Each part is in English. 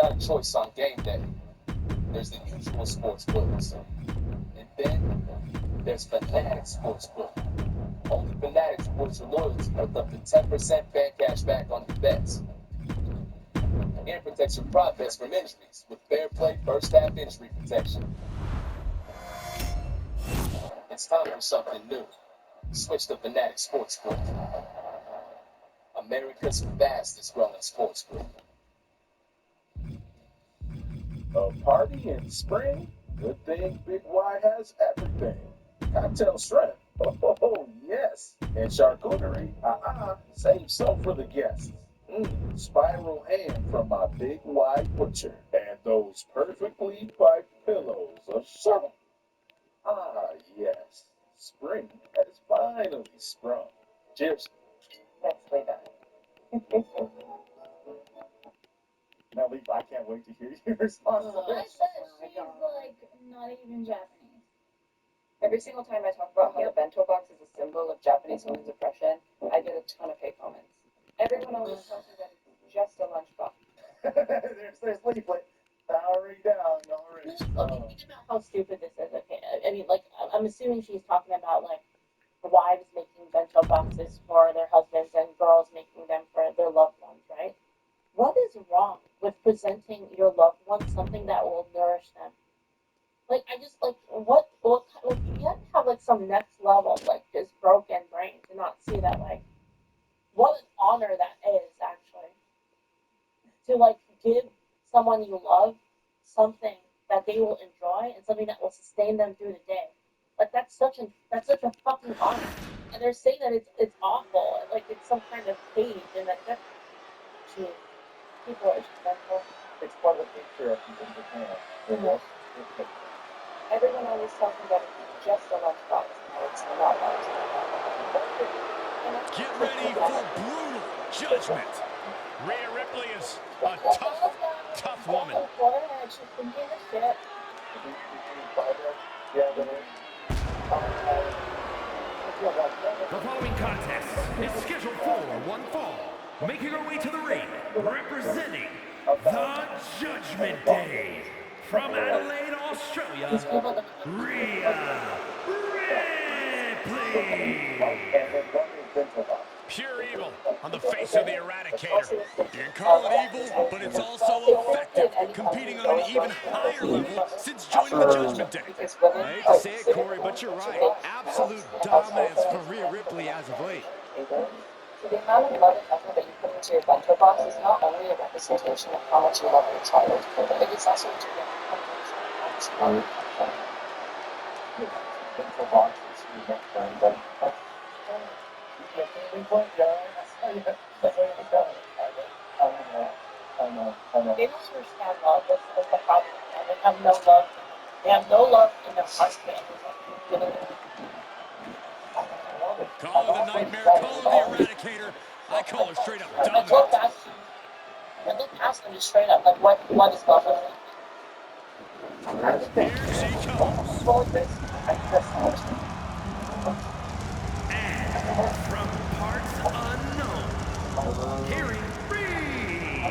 Got a choice on game day. There's the usual sports books. And then there's Fanatic Sportsbook. Only Fanatic Sports and loyalty worth up to 10% fan cash back on your bets. And protects your prop bets from injuries with fair play first half injury protection. It's time for something new. Switch to Fanatic Sportsbook. America's fastest growing sportsbook. A party in spring? Good thing Big Y has everything. Cocktail shrimp. Oh, yes. And charcuterie? Save some for the guests. Spiral ham from my big wide butcher. And those perfectly piped pillows of syrup. Ah, yes. Spring has finally sprung. Cheers. Nicely done. Now, Leaf, I can't wait to hear your response to I this. said she's like not even Japanese. Every single time I talk about how the bento box is a symbol of Japanese women's oppression, I get a ton of hate comments. Everyone always tells me that it's just a lunchbox. there's Leaflet powering down already. Okay, think about how stupid this is. Okay, I mean, like, I'm assuming she's talking about like wives making bento boxes for their husbands and girls making them for their loved ones, right? What is wrong with presenting your loved one something that will nourish them? Like, I just like like, you have to have like some next level, like just broken brain to not see that. Like, what an honor that is actually to like give someone you love something that they will enjoy and something that will sustain them through the day. Like, that's such a fucking honor. And they're saying that it's awful, like it's some kind of cage, and that geez, people are judgmental. It's part of the picture of people in Japan. Mhm. Everyone always tells me that it's just a lunchbox. No, it's not that. Get ready for brutal judgment. Rhea Ripley is a tough, tough woman. She's thinking the shit. Yeah, but The following contest is scheduled for one fall. Making her way to the ring, representing the Judgment Day. From Adelaide, Australia, These people that Rhea Ripley. Pure evil on the face of the Eradicator. You can call it evil, but it's also effective, competing on an even higher level since joining the Judgment Day. I hate to say it, Corey, but you're right. Absolute dominance for Rhea Ripley as of late. So the amount of love and effort that you put into your bento box is not only a representation of how much you love your child, but it is also a direct confirmation of how much you love your country. Bento boxes, you make them. I know. they don't understand love. That's the problem. They have no love. They have no love in their heart for anyone. Call her the Nightmare, call her the Eradicator. I call her straight up I dominant. look past them just straight up. Like, what is love really? Here she comes. And from parts unknown, Harry Reid.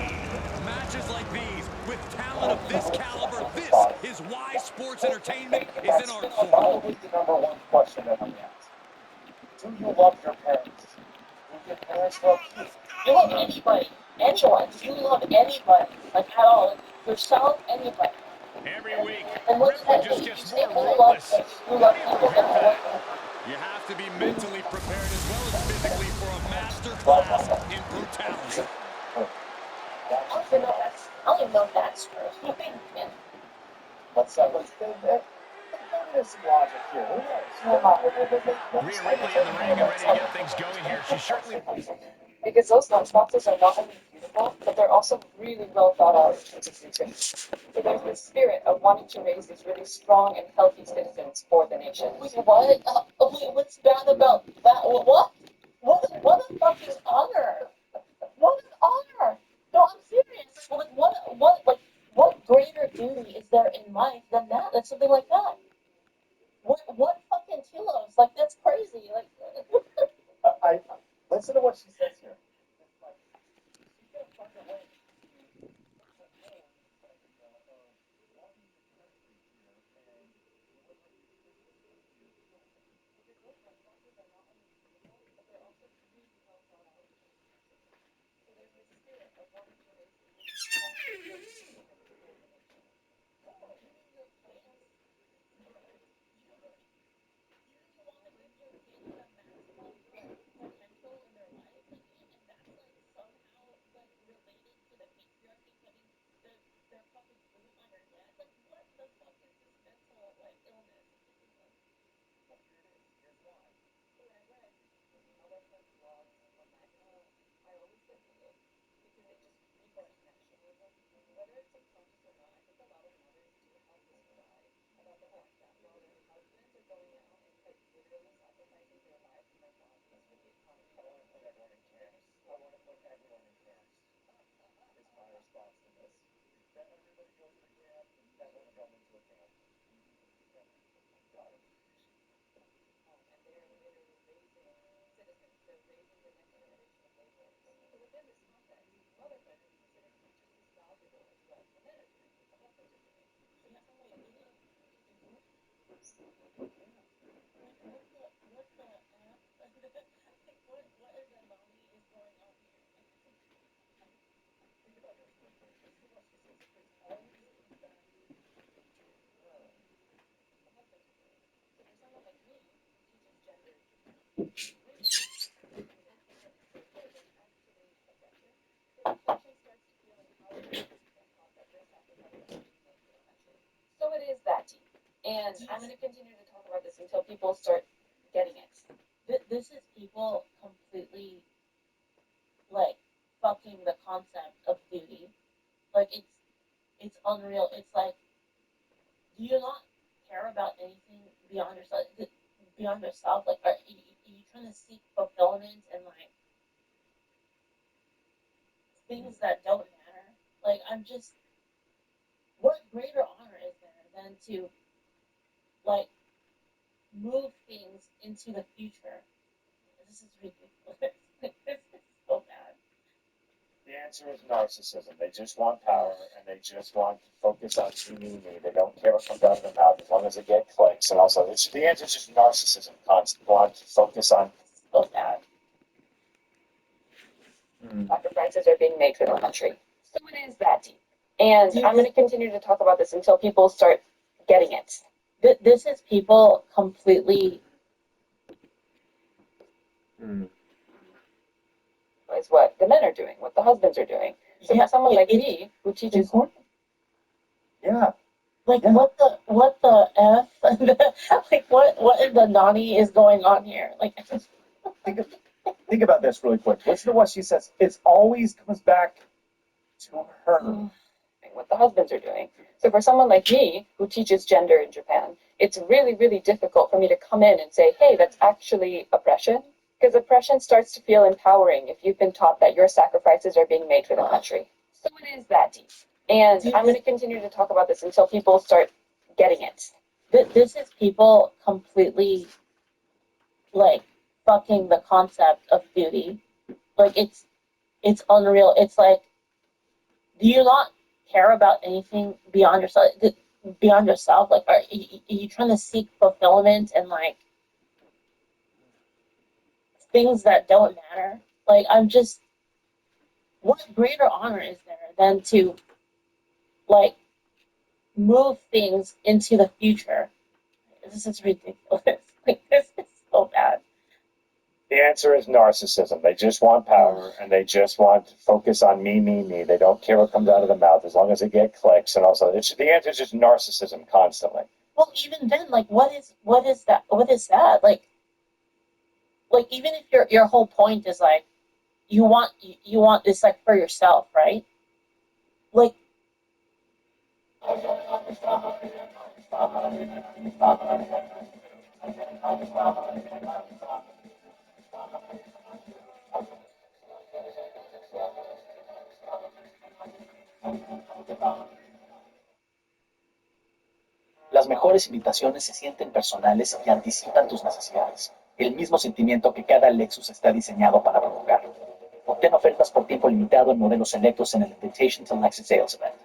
Matches like these, with talent of this caliber, this is why sports entertainment is in our core. Probably the number one question that we ask. Do you love your parents? Do your parents love you? You love anybody, anyone. You love anybody, like at all. Like, yourself, anybody. Every week, And what does Ripley that just mean? You gets say more that you love ruthless. them. You How love do you people prepare that for you that? love. You have to be mentally prepared as well as physically for a master class in brutality. I don't even know if that's true. Let's there's some logic here. Rhea Ripley in the ring and ready to get things going here. She certainly... Because those lunchboxes are not only beautiful, but they're also really well thought out in terms of nutrition. So there's this spirit of wanting to raise these really strong and healthy citizens for the nation. Wait, what? Wait, what's bad about that? What? What the fuck is honor? What is honor? No, I'm serious. Like, what greater duty is there in life than that? That's something like that. What fucking kilos? Like, that's crazy. Like, I listen to what she says here. So it is that deep. And I'm going to continue to talk about this until people start getting it. This is people completely like fucking the concept of duty. Like it's unreal. It's like, do you not care about anything beyond yourself? Beyond yourself, like are you trying to seek fulfillment and like things that don't matter? Like I'm just, what greater honor is there than to like move things into the future? This is ridiculous. This is so bad. The answer is narcissism. They just want power, and they just want to focus on me. They don't care what comes out of their mouth as long as it gets clicks. And also, the answer is just narcissism. Constant want to focus on. So bad. Sacrifices are being made for the country. So it is that deep. And I'm going to continue to talk about this until people start getting it. This is people completely. Is what the men are doing, what the husbands are doing. So for someone like me who teaches, Yeah. Like what the f? Like what in the nani is going on here? Like Think about this really quick. Listen to what she says. It always comes back to her. what the husbands are doing. So for someone like me who teaches gender in Japan, it's really, really difficult for me to come in and say, hey, that's actually oppression. Because oppression starts to feel empowering if you've been taught that your sacrifices are being made for the country. So it is that deep. And I'm going to continue to talk about this until people start getting it. This is people completely like fucking the concept of duty. Like it's unreal. It's like, do you not care about anything beyond yourself? Beyond yourself, like are you trying to seek fulfillment and like things that don't matter? Like I'm just, what greater honor is there than to like move things into the future? This is ridiculous. Like this is so bad. The answer is narcissism. They just want power, and they just want to focus on me. They don't care what comes out of their mouth as long as it gets clicks. And also, the answer is just narcissism constantly. Well, even then, like, what is that? What is that? Like even if your whole point is like, you want this like for yourself, right? Like. Las mejores invitaciones se sienten personales y anticipan tus necesidades. El mismo sentimiento que cada Lexus está diseñado para provocar. Obtén ofertas por tiempo limitado en modelos selectos en el Invitation to Lexus Sales Event.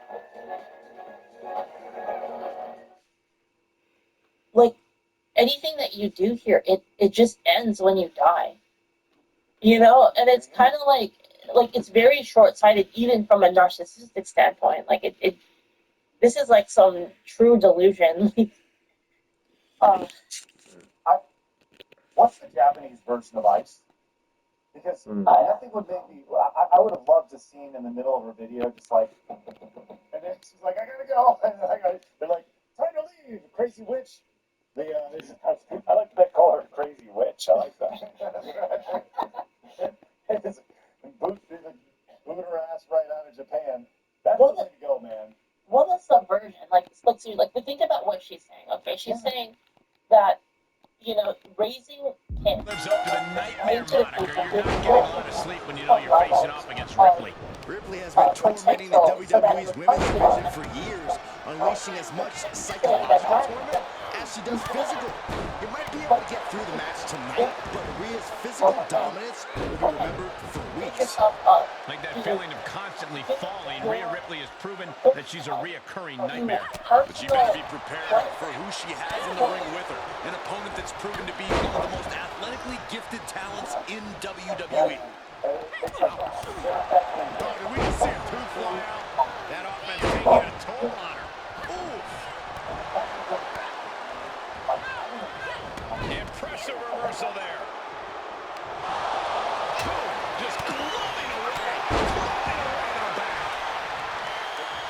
Like anything that you do here, it just ends when you die. You know, and it's kind of like it's very short-sighted, even from a narcissistic standpoint. Like it this is like some true delusion. What's the Japanese version of ICE? Because nothing would make me. I would have loved to seen in the middle of her video, just like, and then she's like, I gotta go. And they're like, time to leave, crazy witch. I like that call her crazy witch. I like that. Moving her ass right out of Japan. That's the way to go, man. What is the version? Like, but think about what she's saying. Okay, she's saying that, you know, raising kids Lives up to the nightmare moniker. You're not getting a lot of sleep when you know you're facing off against Ripley. Ripley has been tormenting the WWE's women's division for years, unleashing as much psychological torment as she does physical. You might be able to get through the match tonight, but Rhea's physical dominance will be remembered for weeks. Like that feeling of constantly falling, Rhea Ripley Ripley has proven that she's a reoccurring nightmare. But she better be prepared for who she has in the ring with her. An opponent that's proven to be one of the most athletically gifted talents in WWE. Oh, did we just see a tooth fly out? That offense taking a toll on her. Oof. Impressive reversal there. Boom. Just glowing away. Glowing away to the back.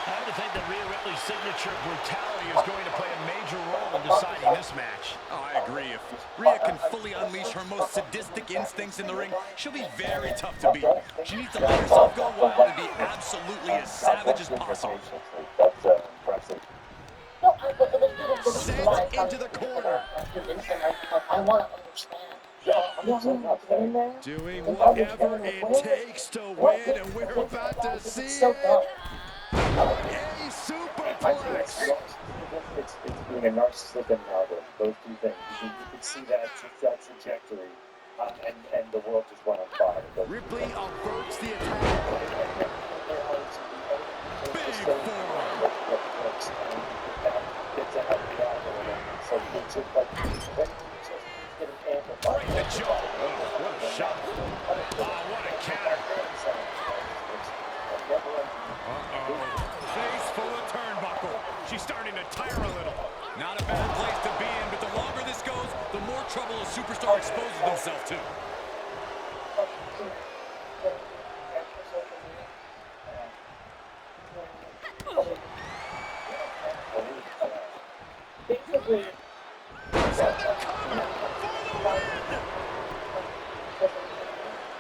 I have to think that Rhea Ripley's signature brutality is going to play a major role in deciding this match. Oh, I agree. If Rhea can fully unleash her most sadistic instincts in the ring, she'll be very tough to beat. She needs to let herself go wild and be absolutely as savage as possible. That's impressive. No, but it was good. Sent into the corner. I want to understand. In there. Doing whatever it takes to win, and we're about to see it. A superplex. It's being a narcissist and marvel. Those two things. You can see that trajectory, and the world just went on fire. Ripley averts the attack. Big forearm. So it's just like getting amplified. Right in the jaw. Oh, what a shot. Oh, what a counter. Face full of turnbuckle. She's starting to tire a little. Not a bad place to be in, but the longer this goes, the more trouble a superstar exposes himself to. Basically,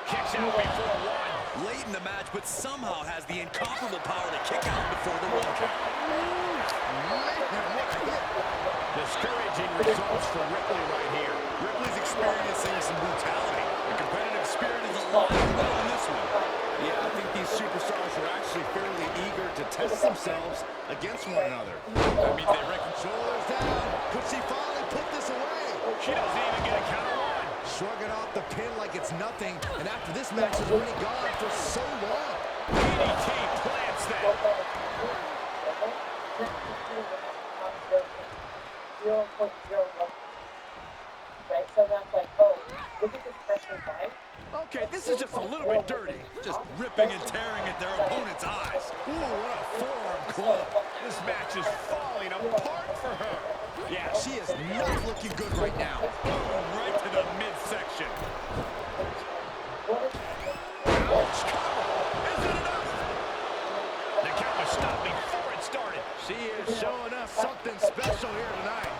Kicks out before one. Late in the match, but somehow has the incomparable power to kick out before the 1 count. Discouraging results for Ripley right here. Ripley's experiencing some brutality. The competitive spirit is alive well in this one. Yeah, I think these superstars are actually fairly eager to test themselves against one another. That means they reckon Shoulders down. Could she finally put this away? she doesn't even get a count of one. Shrugging off the pin like it's nothing. And after this match has already gone for so long. DDT plants that. Right, so that's like, oh, look at this person, right? Okay, this is just a little bit dirty. Just ripping and tearing at their opponent's eyes. Ooh, what a forearm club. This match is falling apart for her. Yeah, she is not looking good right now. Boom, right to the midsection. Ouch, cover. Is it enough? The count was stopped before it started. She is showing us something special here tonight.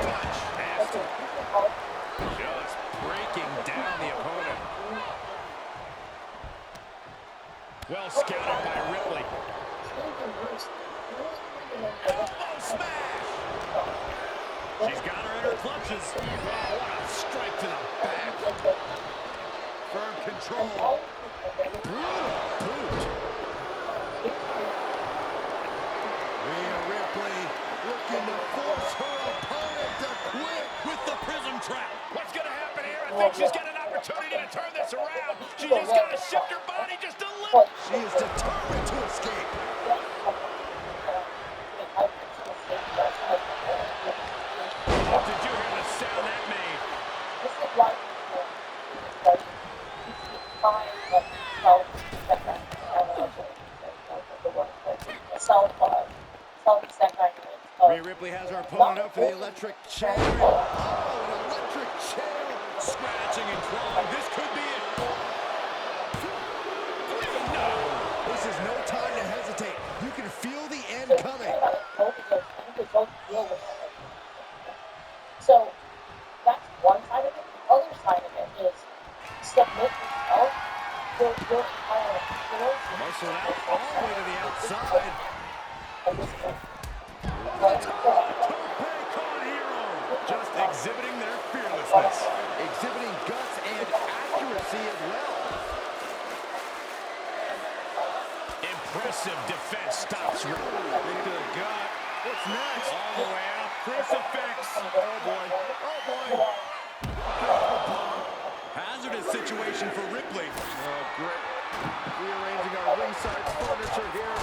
Punch. Nasty. Just breaking down the opponent. Well scouted by Ripley. Elbow smash. She's got her in her clutches. Oh, what a strike to the back. Firm control. Brutal boot. Rhea Ripley looking to force her opponent to quit. With the prism trap. What's going to happen here? I think she's got an opportunity to turn this around. She just got to shift her body just a little. She is determined to escape. Oh, did you hear the sound that made? This is why Rhea Ripley has her opponent up for the electric chair. Oh, an electric chair. Scratching and clawing. This could be it. No. This is no time to hesitate. You can feel the end coming. So that's one side of it. The other side of it is submit yourself to your entire Muscle out all the way to the outside. Just exhibiting their fearlessness. Exhibiting guts and accuracy as well. Impressive defense stops Ripley. Into the gut. What's next? All the way out. Crucifix. Oh boy. Oh boy. Hazardous situation for Ripley. Oh, great. Rearranging our ringside furniture here.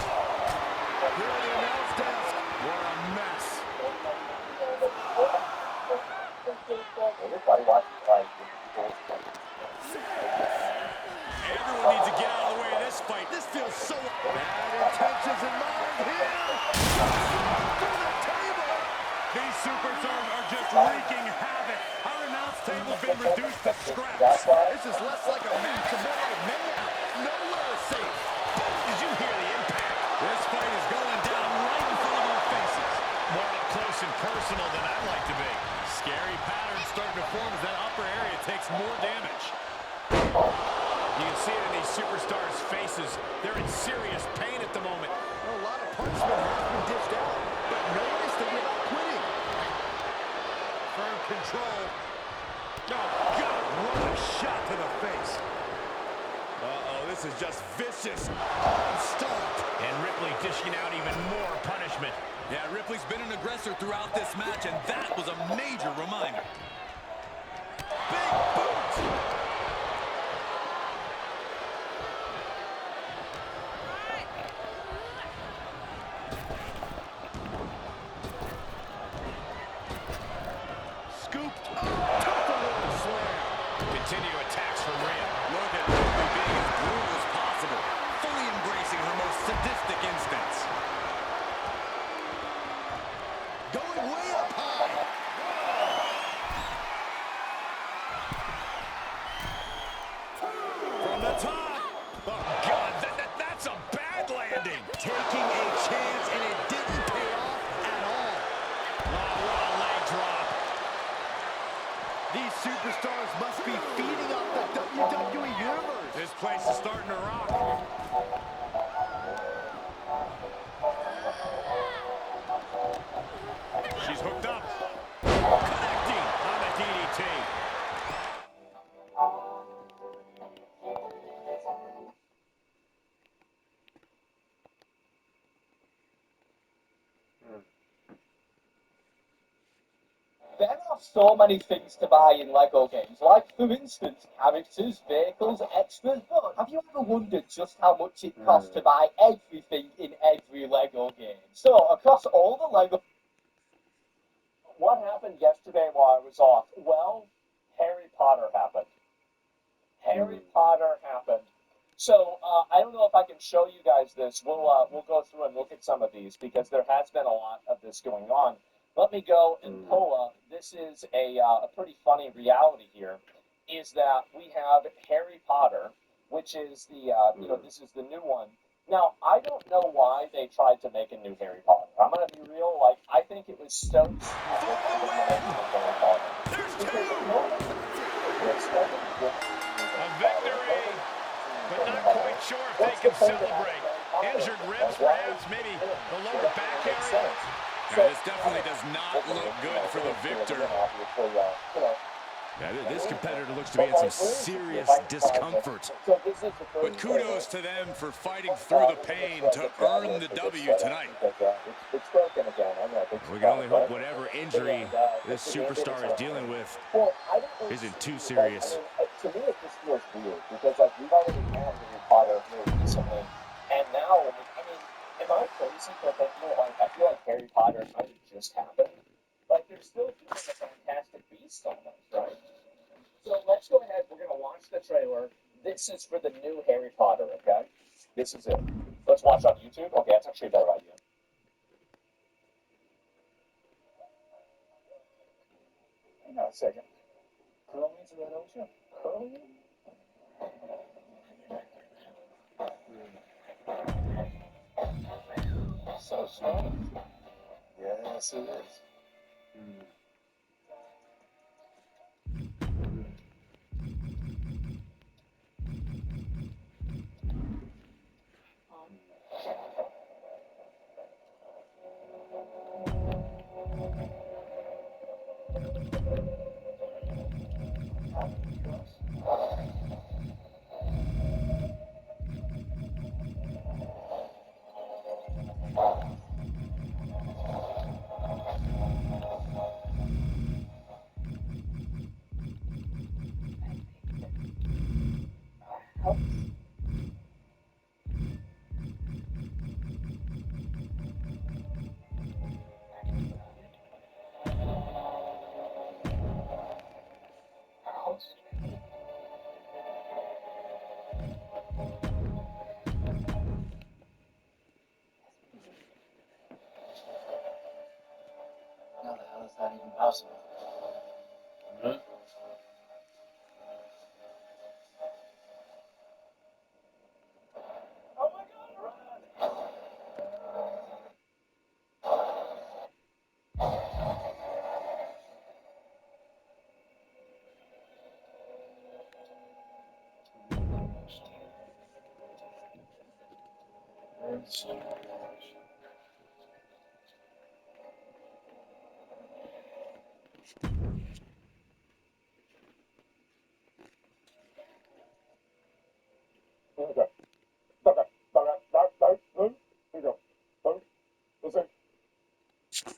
Here at the announce desk. What a mess. Everyone needs to get out of the way of this fight. This feels so... Bad intentions in mind here. Through the table. These superstars are just wreaking havoc. Our announce table's been reduced to scraps. This is less like a match and more like mayhem. Nowhere is safe. Did you hear the impact? This fight is going down right in front of our faces. More up close and personal than I'd like to be. Scary patterns starting to form as that upper area takes more damage. You can see it in these superstars' faces. They're in serious pain at the moment. Well, a lot of punishment has been dished out, but no one is thinking about quitting. Firm control. Oh, God, what a shot to the face. Uh-oh, this is just vicious. Stopped. And Ripley dishing out even more punishment. Yeah, Ripley's been an aggressor throughout this match, and that was a major reminder. Big boot. Scooped up. Took the Lord slam. Continue attacks from Rhea. Look at Ripley being as brutal as possible. Fully embracing her most sadistic instincts. Going way up high. From the top. Oh, God, that's a bad landing. Taking a chance, and it didn't pay off at all. Oh, what a leg drop. These superstars must be feeding off the WWE Universe. This place is starting to rock. She's hooked up. Connecting on the DDT. There are so many things to buy in LEGO games, like, for instance, characters, vehicles, extras, but have you ever wondered just how much it costs to buy everything in every LEGO game? So, across all the LEGO... What happened yesterday while I was off? Well, Harry Potter happened. Harry Potter happened. So, I don't know if I can show you guys this. We'll go through and look at some of these, because there has been a lot of this going on. Let me go and pull up. This is a pretty funny reality here, is that we have Harry Potter, which is the, this is the new one. Now, I don't know why they tried to make a new Harry Potter. I'm going to be real, like, I think it was so stupid to make a new Harry Potter. Because nobody expected to get A victory, but not quite sure if they can celebrate. Injured ribs, perhaps, maybe the lower back area. Yeah, this definitely does not look good for the victor. Yeah, this competitor looks to be in some serious discomfort. But kudos to them for fighting through the pain to earn the W tonight. We can only hope whatever injury this superstar is dealing with isn't too serious. To me, it just feels weird, because, like, we've already had Harry Potter here recently, and now, I mean, am I crazy for thinking, like, I feel like Harry Potter kind of just happened? Like, they're still doing the Fantastic Beasts almost, right? So let's go ahead, we're going to watch the trailer. This is for the new Harry Potter, okay? This is it. Let's watch on YouTube? Okay, that's actually a better idea. Hang on a second. Curl me to that ocean. Curl me? So strong. Yes, it is.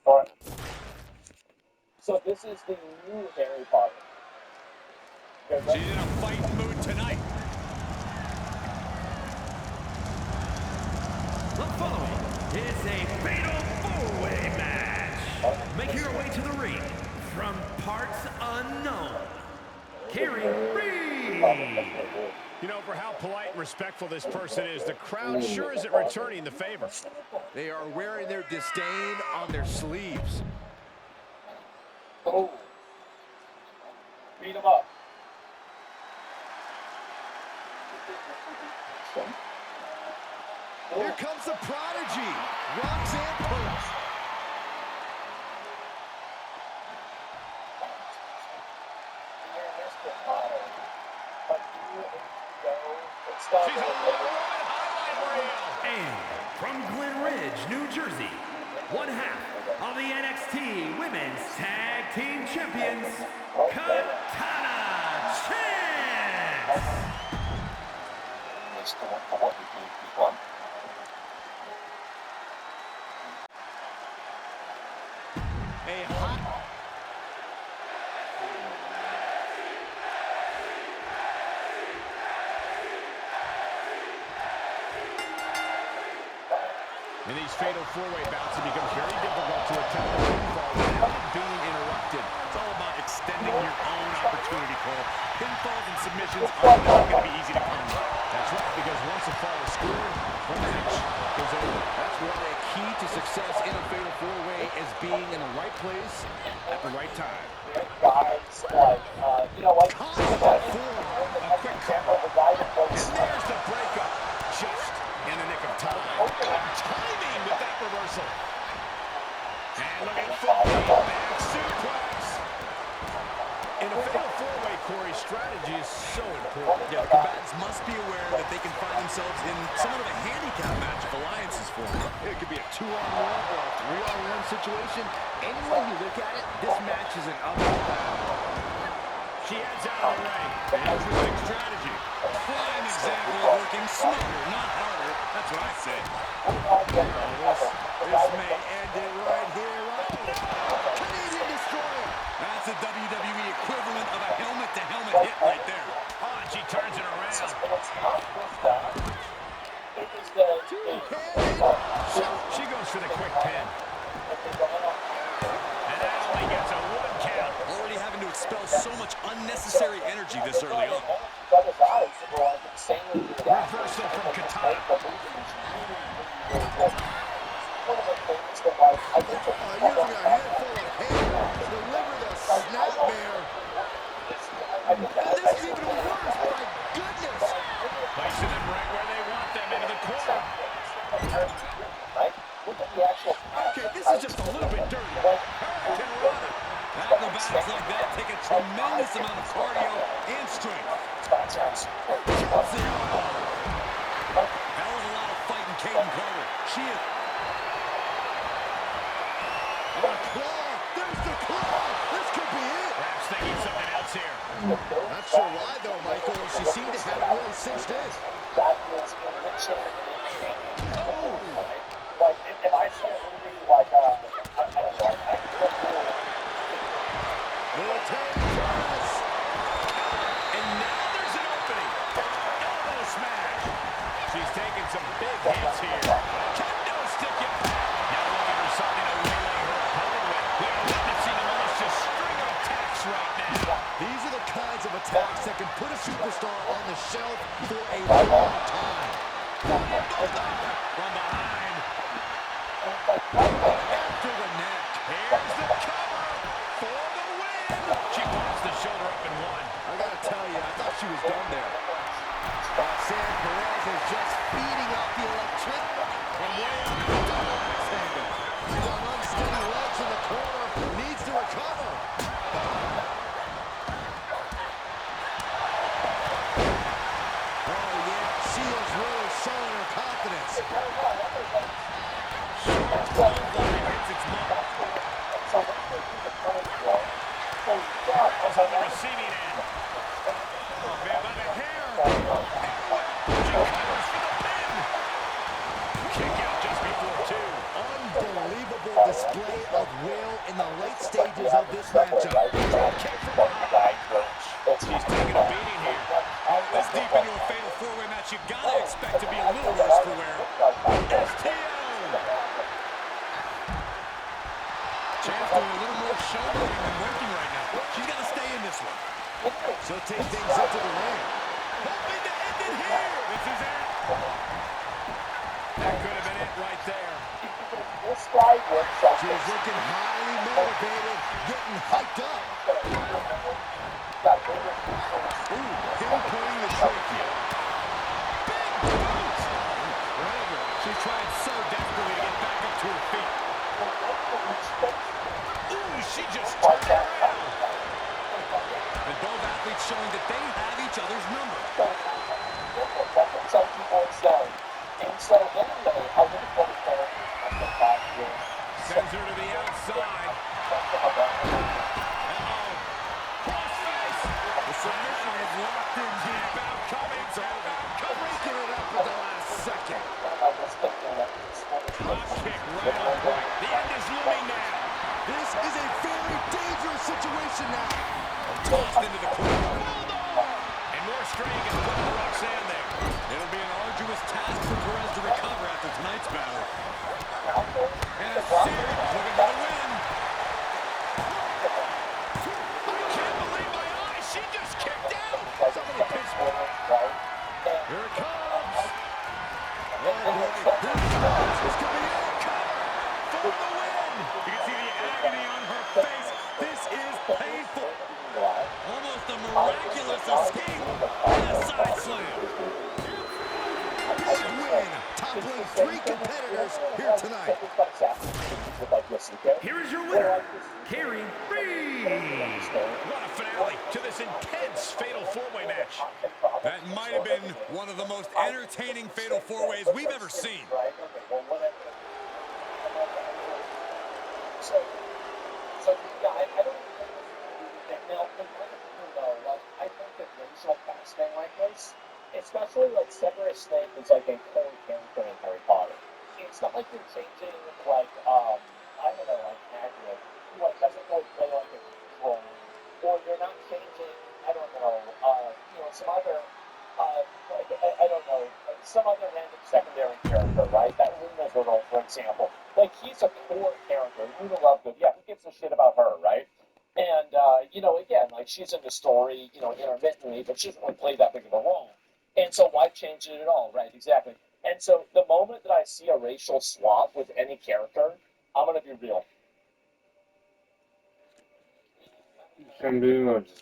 Alright. So this is the new Harry Potter. She's in a fighting mood tonight. The following is a fatal four-way match. Making her way to the ring from parts unknown, Carrie Reed. You know, for how polite and respectful this person is, the crowd sure isn't returning the favor. They are wearing their disdain on their sleeves. Oh. Beat him up. Here comes the prodigy, Roxanne Perez. She's on the highlight reel. And from Glen Ridge, New Jersey, one half of the NXT Women's Tag Team Champions, Katana Chance. A hot... In these fatal four-way bouts, it becomes very difficult to attempt a pinfall without being interrupted. It's all about extending your own opportunity, Cole. Pinfalls and submissions are not going to be easy to come by. That's right, because once a fall is scored, the match is over. That's why a key to success in a fatal four-way is being in the right place at the right time. Guys, like, you know what? Contact for a quick cover. And there's the breakup, just in the nick of time. Timing with that reversal. And look at Foley, back suplex. In a fatal four-way, Corey, strategy is so important. Yeah, the combatants must be aware that they can find themselves in somewhat of a handicap match if alliances form. It could be a 2-on-1 or a 3-on-1 situation. Any way you look at it, this match is an uphill battle. She heads out of the ring. Interesting strategy. Prime example of working smarter, not harder. That's what I say. This may end it right here. Canadian Destroyer. That's the WWE equivalent of a helmet-to-helmet hit right there. Oh, and she turns it around. She goes for the quick pin. And that only gets a 1 count. Already having to expel so much unnecessary energy this early on. Reversal from Katana. Using a handful of hair to deliver the snapmare. And this is even worse, my goodness. Placing them right where they want them, into the corner. Okay, this is just a little bit dirty. Hurricane Rana. Acrobatics like that take a tremendous amount of cardio and strength. Drops the elbow. Hell of a lot of fight in Kaden Carter. She is... Oh, claw! There's the claw! This could be it! Perhaps thinking something else here. Not sure why, though, Michael. She seemed to have it really cinched in. Military press. And now there's an opening. Elbow smash. She's taking some big hits here. Kendo stick it. Now looking for something to waylay her opponent with. We are witnessing a malicious string of attacks right now. These are the kinds of attacks that can put a superstar on the shelf for a long time. From behind. After the neck. Here's the cover for the win. She pops the shoulder up and one. I gotta tell you, I thought she was done there. Roxanne Perez is just feeding off the electric from way up the double axe handle. She's on unsteady legs in the corner, needs to recover. Oh yeah, she is really showing her confidence. receiving end. Oh, man, by the hair. And well, she covers for the pin. Kick out just before two. Unbelievable display of will in the late stages of this matchup. Kick from behind. She's taking a beating here. This deep into a fatal four-way match, you gotta expect to be a little worse for wear. STO. Chance doing a little more shouldering than working right now. She's got to stay in this one. She'll take things into the ring. Hoping to end it here. This is it. That could have been it right there. She is looking highly motivated, getting hyped up. Ooh, pinpointing the trachea. Big boot. Incredible. She's trying so desperately to get back up to her feet. Ooh, she just turned around. And both athletes showing that they have each other's number. Sends her to the outside. Uh-oh. Crossface. The submission is locked in deep. Out coming to Breaking it up at the last second. drop kick right on point. The end is looming now. This is a very dangerous situation now. Tossed into the corner. And more strain gets put on Roxanne there. It'll be an arduous task for Perez to recover after tonight's battle. And a series looking for the win. I can't believe my eyes. She just kicked out. Somebody pitched me. Here it comes. Oh, boy. This could be it. For the win. You can see the agony on her face. This is painful. Almost a miraculous escape and a side slam. Big win, toppling 3 competitors here tonight. Here is your winner, Carrie Reed. What a finale to this intense fatal four-way match. That might have been one of the most entertaining fatal four-ways we've ever seen. So yeah, I don't now, I think that racial casting like this, especially like Severus Snape is like a core character in Harry Potter. It's not like you're changing like I don't know, like Hagrid, who like doesn't really play like a role, or you're not changing, I don't know, some other like I don't know, some other random secondary character, right? That Luna Turtle, for example. Like he's a core character. Luna Lovegood, yeah, who gives a shit about her, right? And, again, like, she's in the story, intermittently, but she doesn't really play that big of a role. And so why change it at all, right? Exactly. And so the moment that I see a racial swap with any character, I'm going to be real. Sen büyüğün olacaksın.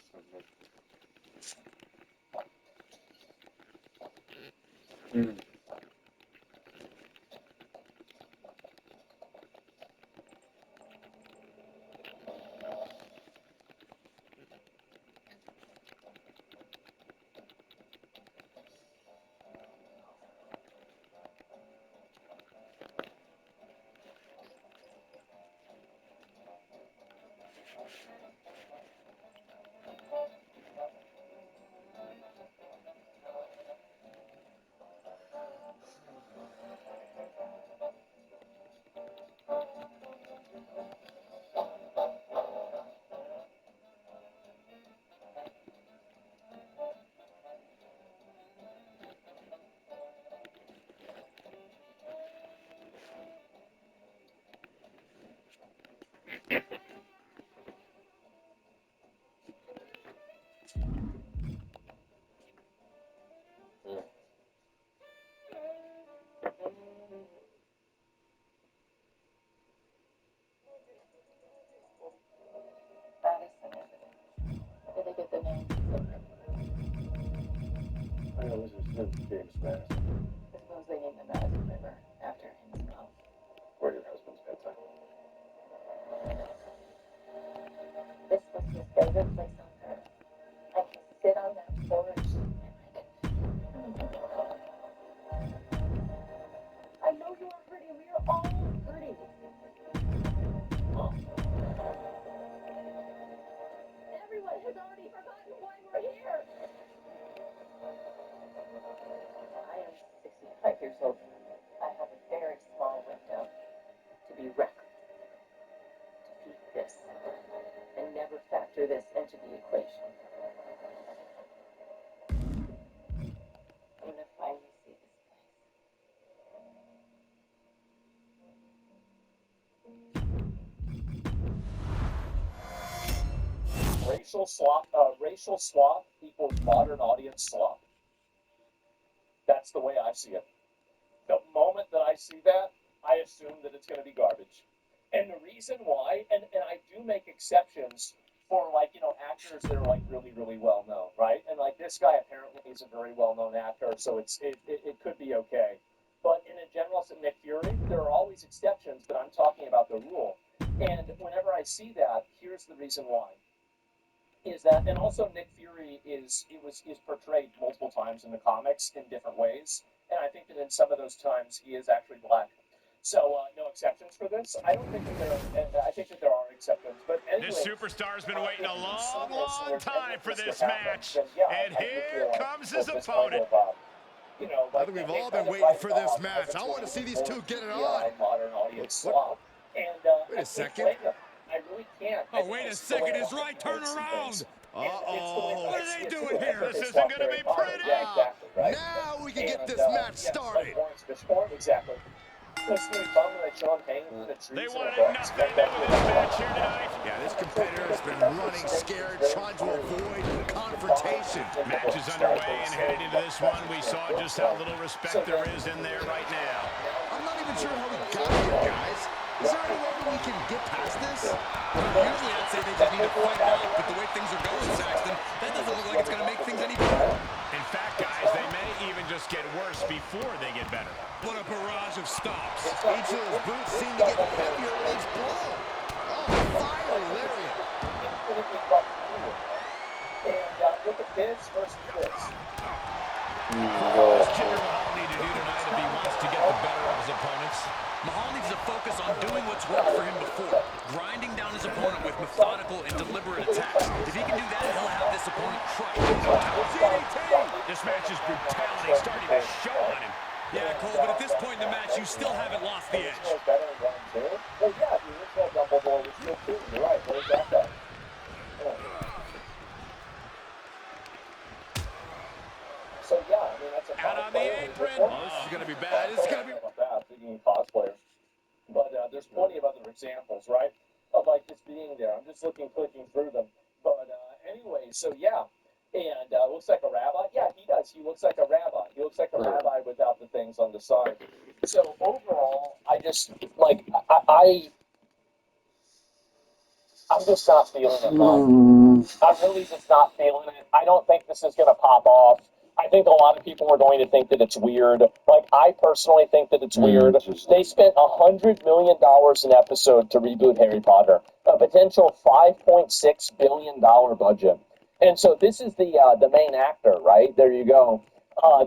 James Madison. I suppose they named the Madison River after himself. Or your husband's bedside. This was his favorite place on earth. I can sit on that porch and I know you are pretty. We are all pretty. Everyone has already forgotten racial swap equals modern audience slop. That's the way I see it. The moment that I see that, I assume that it's going to be garbage. And the reason why, and I do make exceptions for, like, you know, actors that are, like, really, really well known, right? And, like, this guy apparently is a very well-known actor, so it could be okay. But in a general sense, Nick Fury, there are always exceptions, but I'm talking about the rule. And whenever I see that, here's the reason why. Is that, and also Nick Fury is portrayed multiple times in the comics in different ways, and I think that in some of those times he is actually black. So no exceptions for this. I don't think that I think that there are exceptions, but anyway. This superstar's been waiting a long, long time for this match, and here comes his opponent. You know, I think we've all been waiting for this match. I want to see these two get it on. Modern audience. And wait a second. I really can't. Oh, wait a second. He's right. Turn around. Uh-oh. What are they doing here? This isn't going to be pretty. Now we can get this match started. Exactly. They wanted nothing to do with this match here tonight. Yeah, this competitor has been running scared, trying to avoid confrontation. Match is underway, and heading into this one, we saw just how little respect there is in there right now. I'm not even sure how we got here, guys. Is there any way we can get past this? Usually I'd say they just need to fight out, but the way things are going, Saxton, that doesn't look like it's going to make things any better. In fact, guys, they may even just get worse before they get better. What a barrage of stops. Each of those boots seem to get heavier with each blow. Oh, fire lariat. And look at this versus this. What does Jinder Mahal need to do tonight if he wants to get the better of his opponents? Mahal needs to focus on doing what's worked for him before, grinding down his opponent with methodical and deliberate attacks. If he can do that, he'll have this opponent crushed in no time. This match's brutality is starting to show on him. Yeah, Cole, but at this point in the match, you still haven't lost the edge. Well, yeah, the original Dumbledore was still too. You're right. Where's that guy? So yeah, I mean that's a out on the apron. Oh, this is going to be bad. This is going to be. Speaking of cosplayer, but there's plenty of other examples, right? Of like this being there. I'm just clicking through them. But anyway, so yeah, and looks like a rabbi. Yeah, he does. He looks like a rabbi. He looks like a rabbi without the things on the side. So overall, I just like I'm just not feeling it, man. I'm really just not feeling it. I don't think this is going to pop off. I think a lot of people are going to think that it's weird. Like, I personally think that it's weird. They spent $100 million an episode to reboot Harry Potter. A potential $5.6 billion budget. And so this is the main actor, right? There you go.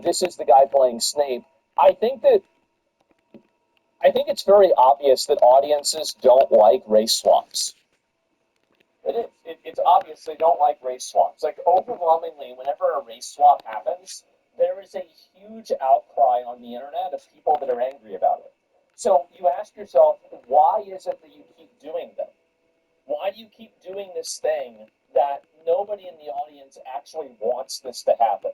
This is the guy playing Snape. I think it's very obvious that audiences don't like race swaps. It is. It's obvious they don't like race swaps. Like, overwhelmingly, whenever a race swap happens, there is a huge outcry on the internet of people that are angry about it. So you ask yourself, why is it that you keep doing them? Why do you keep doing this thing that nobody in the audience actually wants this to happen?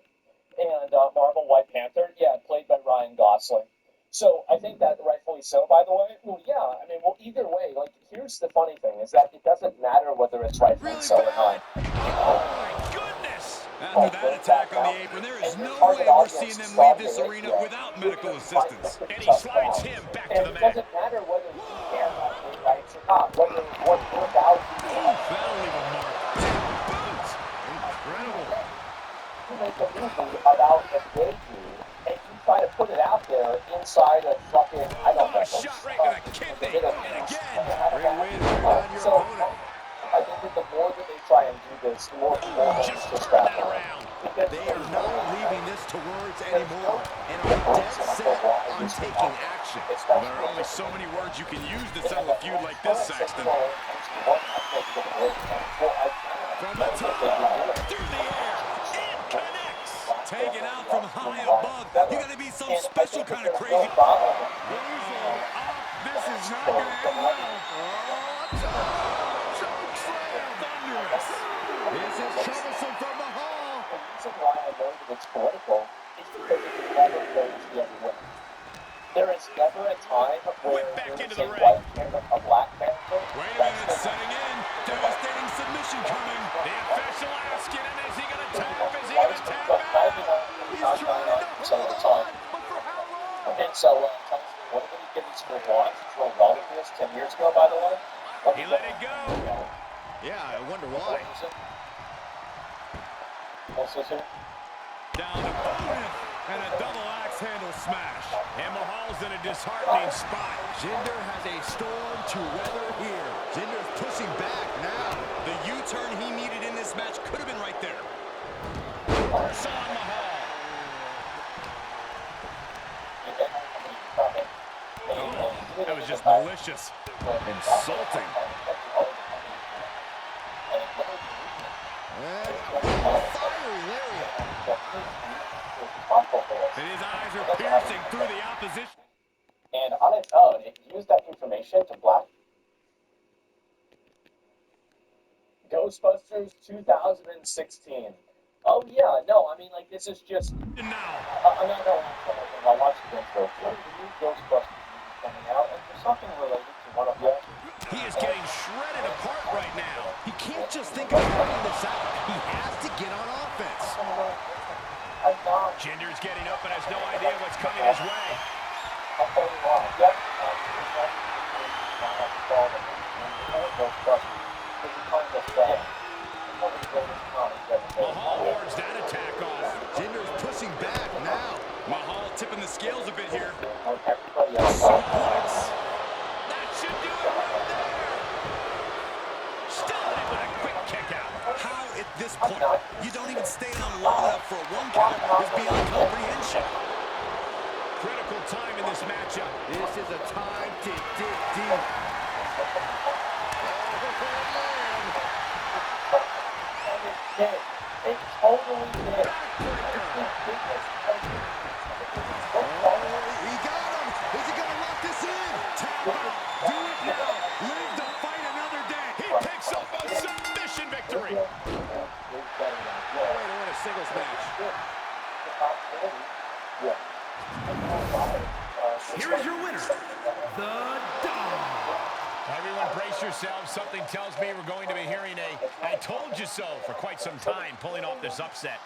And Marvel White Panther, yeah, played by Ryan Gosling. So I think that rightfully so, by the way. Well, yeah, I mean, well, either way, like, here's the funny thing, is that it doesn't matter whether it's rightfully so or not. Oh, my goodness! After that attack on the apron, there is no way we're seeing them leave this arena without medical assistance. And he slides him back to the mat. It doesn't matter whether he can actually rights or not, whether what workout That'll leave a mark. Boots! Incredible. you make a movie about a gay dude, and you try to put it out there inside a fucking, I don't know. Shot right to the kidney. And again. Great way to bring down your opponent. I think that the more that they try and do this, the more Just turn that around. They are not leaving this to words anymore and are dead set on taking action. Well, there are only so many words you can use to settle a feud like this, Saxton. From the top, through the air, it connects. Taken out from high above. You gotta be some special kind of crazy. This is not going to end well. Thunderous. This is troublesome from Mahal. The reason why I know that it's political is because it never goes the other way. There is never a time where Whip back there into is the a ring. white character, a black character. Wait a minute, setting in. Devastating submission coming. The effect Down to bonus. And a double axe handle smash. And Mahal's in a disheartening spot. Jinder has a storm to weather here. Jinder's pushing back now. The U-turn he needed in this match could have been right there. Reversal on Mahal. Oh, that was just malicious. Insulting. Fiery lariat. And his eyes are piercing through the opposition. And on its own, it used that information to block. Ghostbusters 2016. Oh yeah, no, I mean like this is just. And now. No, I watched the intro. One of the new Ghostbusters movies coming out, and there's something related to one of them. He is getting shredded apart right now. He can't just think of running this out. He has to get on offense. Jinder's getting up and has no idea what's coming his way. Mahal wards that attack off. Jinder's pushing back now. Mahal tipping the scales a bit here. Suplex. That should do it right there. Still able to quick kick out. How at this point you don't even stay down long enough for a 1 count is beyond comprehension. Critical time in this matchup. This is a time to dig deep. It totally did. He got him. Is he going to lock this in? Tap out. Do it now. Live to fight another day. He picks up a submission victory. Way to win a singles match. Here is your winner, the Dog. Everyone brace yourselves. Something tells me we're going to be hearing a "I told you so" for quite some time, pulling off this upset.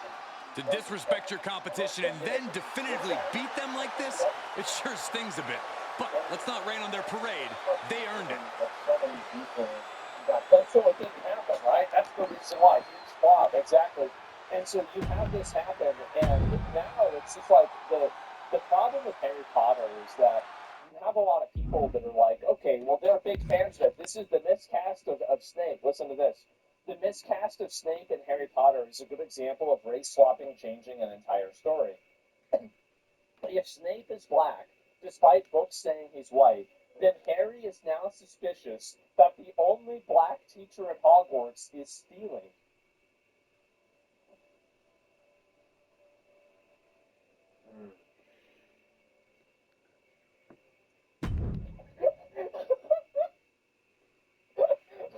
To disrespect your competition and then definitively beat them like this, it sure stings a bit. But let's not rain on their parade. They earned it. That's so it didn't happen, right? That's the reason why. Huge flop, exactly. And so you have this happen, and now it's just like the problem with Harry Potter is that you have a lot of people that are like, okay, well, they're big fans of it. This is the miscast of Snape. Listen to this. The miscast of Snape in Harry Potter is a good example of race swapping changing an entire story. If Snape is black, despite books saying he's white, then Harry is now suspicious that the only black teacher at Hogwarts is stealing.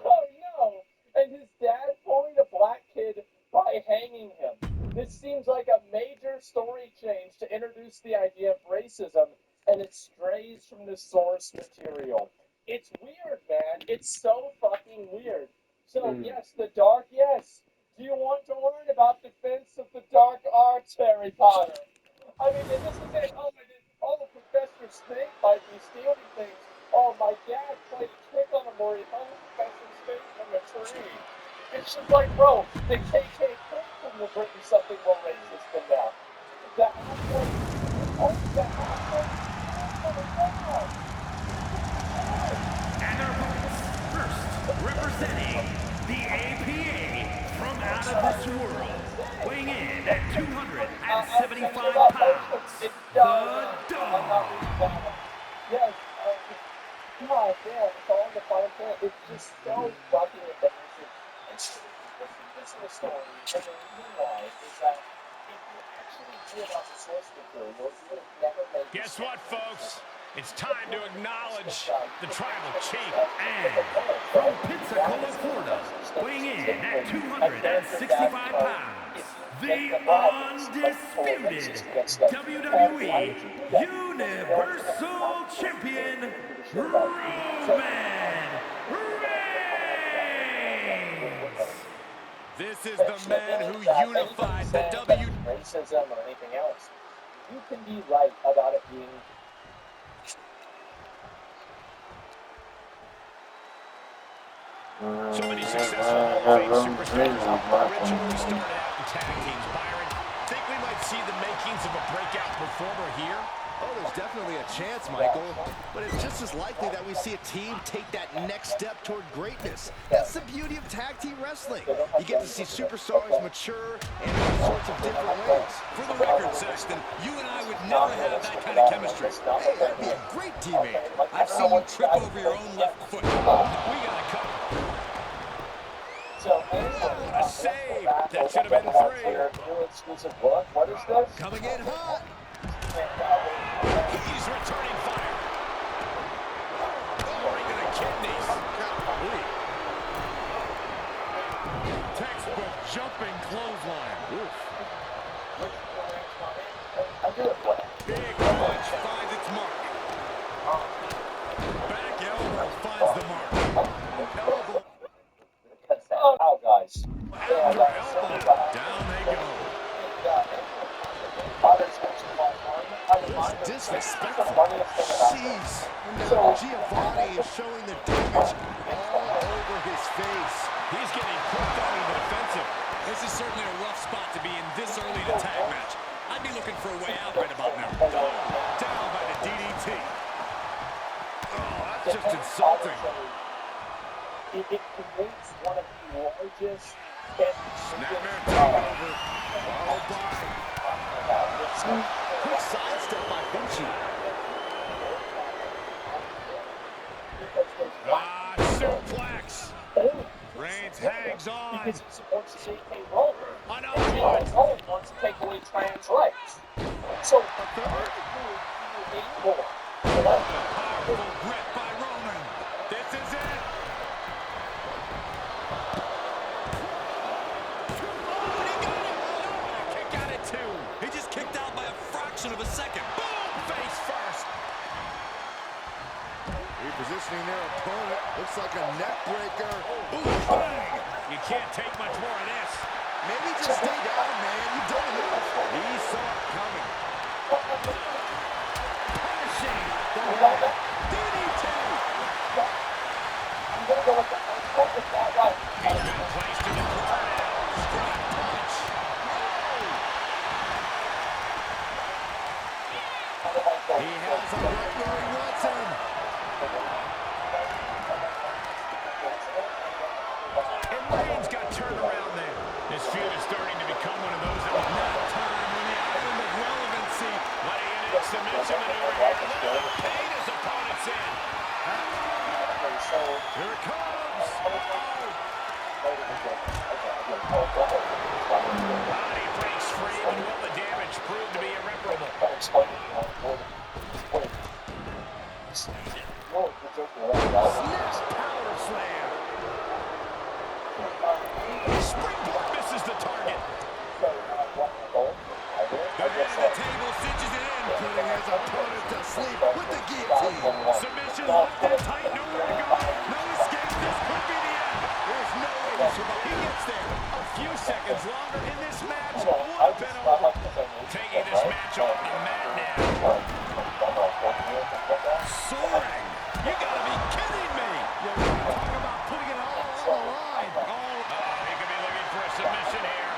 Oh no! And his dad pulling a black kid by hanging him. This seems like a major story change to introduce the idea of racism, and it strays from the source material. It's weird, man. It's so fucking weird. So, yes, the dark, yes. Do you want to learn about defense of the dark arts, Harry Potter? I mean, this is it. Oh, Professor Snape might be stealing things. Oh, my dad played a trick on him where he hung Professor Snape from a tree. It's just like, bro, the KKK couldn't have written something more racist than that. The halfway, And our opponents, first, representing the APA from out of this world, weighing in at 275 pounds, the Dog. Yes, come on, man, it's all in the fine print. It's just so fucking embarrassing. And so, this is the story, and the reason why is that if you actually knew about the source material, you would have never made. Guess what, folks? It's time to acknowledge the tribal chief. And from Pensacola, Florida, weighing in at 265 pounds, the undisputed WWE Universal Champion, Roman Reigns. This is the man who unified the racism or anything else. You can be right about it being. So many successful Hall of Fame superstars originally started out in tag teams performer here? Oh, there's definitely a chance, Michael. But it's just as likely that we see a team take that next step toward greatness. That's the beauty of tag team wrestling. You get to see superstars mature in all sorts of different ways. For the record, Saxton, you and I would never have that kind of chemistry. Hey, I'd be a great teammate. I've seen you trip over your own left foot. We got a couple. What a save. That should have been 3. What is this? Coming in hot. He's returning fire. Oh, right to the kidneys. Textbook jumping clothesline. Oof. Big punch finds its mark. Back elbow finds the mark. Elbow Oh, guys. after elbow. Down they go. That's disrespectful. Jeez. And now Giovanni is showing the damage all over his face. He's getting pushed out of the defensive. This is certainly a rough spot to be in this early in a tag match. I'd be looking for a way out right about now. Down by the DDT. Oh, that's just insulting. It creates one of the largest Snapmare takeover. Followed by. Quick sidestep by Vinci. Ah, suplex. Reigns hangs on. because it supports the JK Roller. Another one. Wants to take away Trans rights. So, a third more. Powerful grip by Roman. This is it. Oh, and he got it. Oh, and a kick out at 2. He just kicked out by a fraction of a second. Boom, face first. Repositioning their opponent. Looks like a neck breaker. Ooh, bang. You can't take much more of this. Maybe just stay down, man. You've done enough. He saw it coming. Punishing. DDT. He's been placed in the corner now. Strike punch. He has him right where he wants him. And Reigns got turned around there. This feud is starting to become one of those that was not time when the island of relevancy. Letting it in submission maneuver here. Look at the pain his opponent's in. Here it comes. Body breaks free, but will the damage prove to be irreparable? Power slam. Springboard misses the target. The head of the table cinches it in. Putting his opponent to sleep with the guillotine. Submission locked in tight, nowhere to go. No escape, this could be the end. There's no way to survive. He gets there. A few seconds longer in this match would have been over. Taking this match off the mat now. Soaring. You gotta be kidding me. Talk about putting it all on the line. He could be looking for a submission here.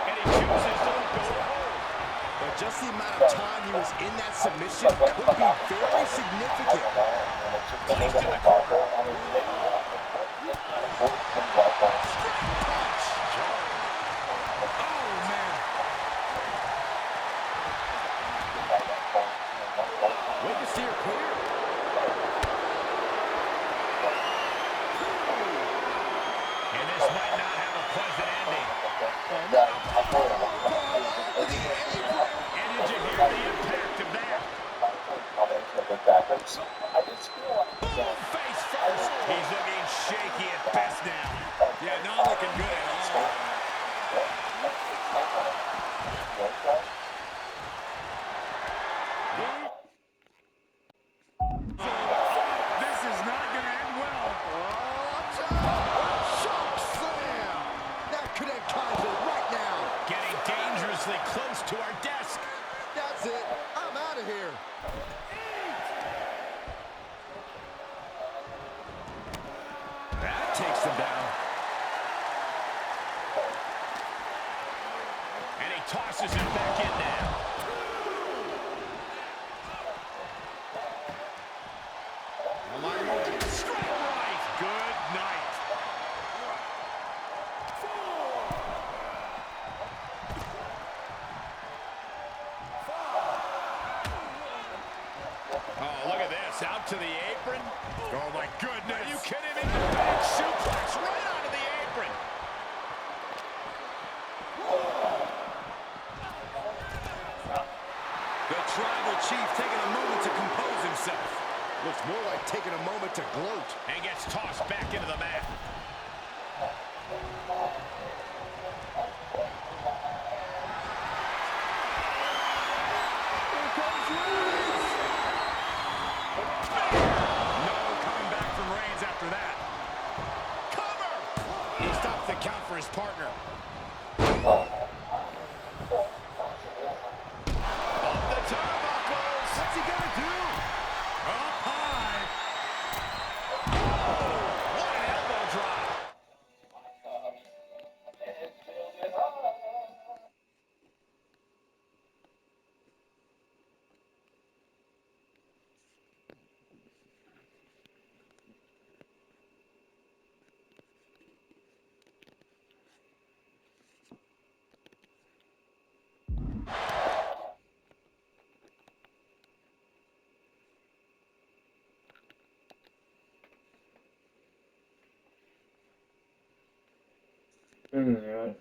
And he chooses to go home. But just the amount of time he was in that submission could be very significant. Placed in the corner. Oh, man. Way to steer clear. And this might not have a pleasant ending. And did you hear the impact of that? Boom, face first. He's looking shaky at best now. Yeah, not looking good at all. This is not going to end well. Shock slam. That could end Kaiser right now. Getting dangerously close to our desk. That's it. I'm out of here. That takes them down. And he tosses him back in now. to the apron. Oh, my goodness. Are you kidding me? Big suplex right onto the apron. The Tribal Chief taking a moment to compose himself. Looks more like taking a moment to gloat. And gets tossed back into the mat. For his partner. Off the turnbuckles. What's he gonna do? Up high. Oh, what an elbow drop. Yeah.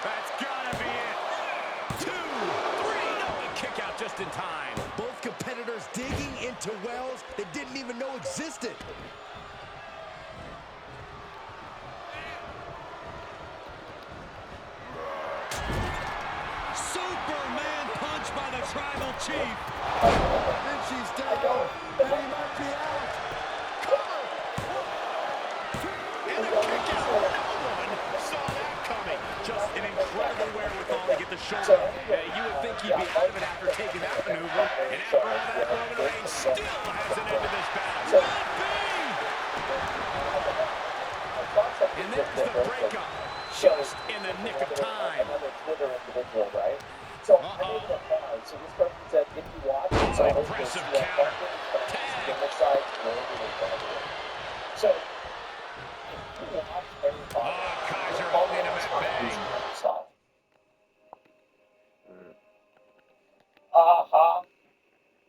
That's gotta be it. 2, 3. No, a kick out just in time. Both competitors digging into wells they didn't even know existed. Superman punch by the Tribal Chief. And she's down. And he might be out. Cover. And a kick out. No one saw that coming. Just an incredible wherewithal to get the shoulder. You would think he'd be out of it after taking that maneuver. And after all that, Roman Reigns still hasn't ended this battle. And there's the breakup. Just in the nick of time. Another Twitter individual, right? So I made it a card. So this person said, if you watch, it's Oh, all impressive this, counter. So if you watch Harry Potter, Kaiser holding him at bay.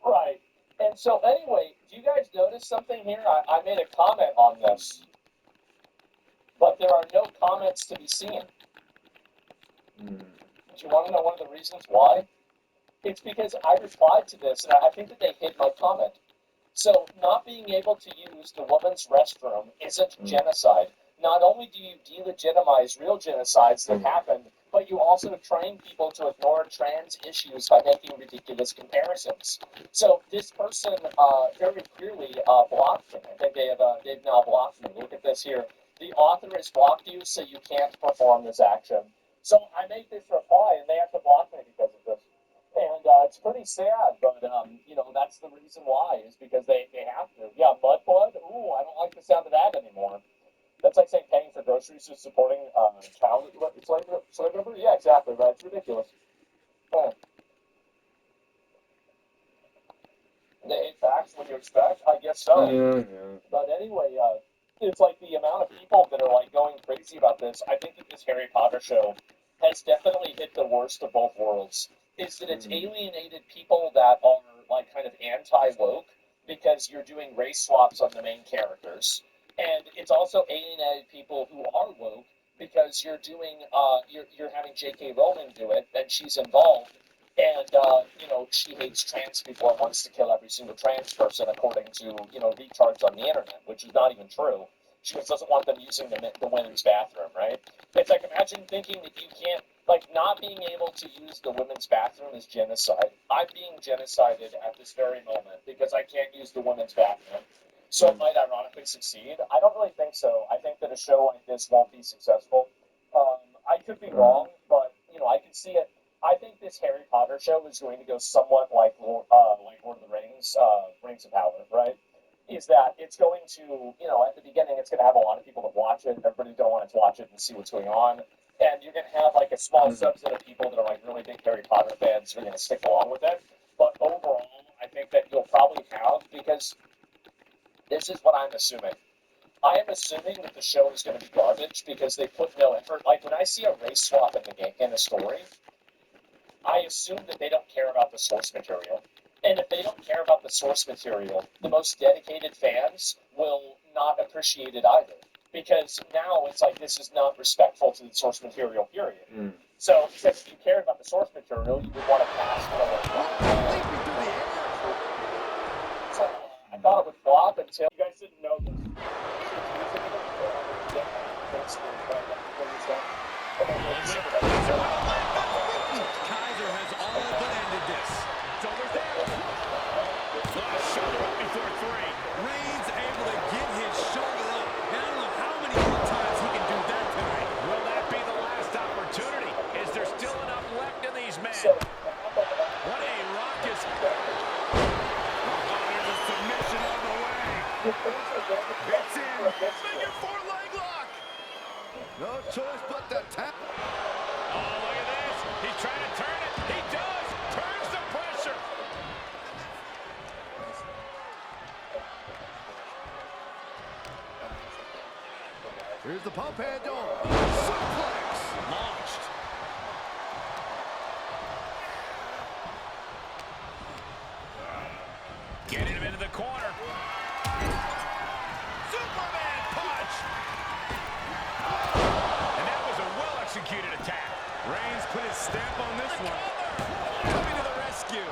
Right. And so anyway, do you guys notice something here? I made a comment on this, but there are no comments to be seen. Do you want to know one of the reasons why? It's because I replied to this, and I think that they hid my comment. So not being able to use the women's restroom isn't genocide. Not only do you delegitimize real genocides that happened, but you also train people to ignore trans issues by making ridiculous comparisons. So this person very clearly blocked me. I think they've now blocked me. Look at this here. The author has blocked you, so you can't perform this action. So I made this reply, and they have to block me because of this. And it's pretty sad, but that's the reason why, is because they have to. Yeah, Mudblood. Ooh, I don't like the sound of that anymore. That's like saying paying for groceries is supporting child slavery. Yeah, exactly. Right. It's ridiculous. Yeah. They hate facts. What do you expect? I guess so. Yeah. But anyway, it's like the amount of people that are like going crazy about this. I think that this Harry Potter show has definitely hit the worst of both worlds. Is that it's alienated people that are like kind of anti-woke because you're doing race swaps on the main characters, and it's also alienated people who are woke because you're doing you're having J.K. Rowling do it, and she's involved. And, she hates trans people and wants to kill every single trans person, according to, retards on the internet, which is not even true. She just doesn't want them using the women's bathroom, right? It's like, imagine thinking that you can't, not being able to use the women's bathroom is genocide. I'm being genocided at this very moment because I can't use the women's bathroom. So it might ironically succeed. I don't really think so. I think that a show like this won't be successful. I could be wrong, but, I can see it. I think this Harry Potter show is going to go somewhat like Lord of the Rings, Rings of Power, right? Is that it's going to, at the beginning, it's going to have a lot of people that watch it. Everybody's going to want to watch it and see what's going on. And you're going to have, a small subset of people that are, really big Harry Potter fans who are going to stick along with it. But overall, I think that you'll probably have, because this is what I'm assuming. I am assuming that the show is going to be garbage because they put no effort. Like when I see a race swap in the game, in the story, I assume that they don't care about the source material. And if they don't care about the source material, the most dedicated fans will not appreciate it either. Because now it's like this is not respectful to the source material, period. So if you cared about the source material, you would want to cast So I thought it would flop until you guys didn't know this. Kaiser has all but ended this. It's over there. Shoulder up before three. Reigns able to get his shoulder up. And I don't know how many more times he can do that tonight. Will that be the last opportunity? Is there still enough left in these men? What a raucous... there's a submission on the way. It's in. Figure four leg lock. No choice but to tap. Oh, look at this. He's trying to turn it. He does. Turns the pressure. Here's the pump handle. Suplex. Launched. Getting him into the corner. Superman punch. And that was a well-executed attack. Reigns put his stamp on this one. Coming to the rescue.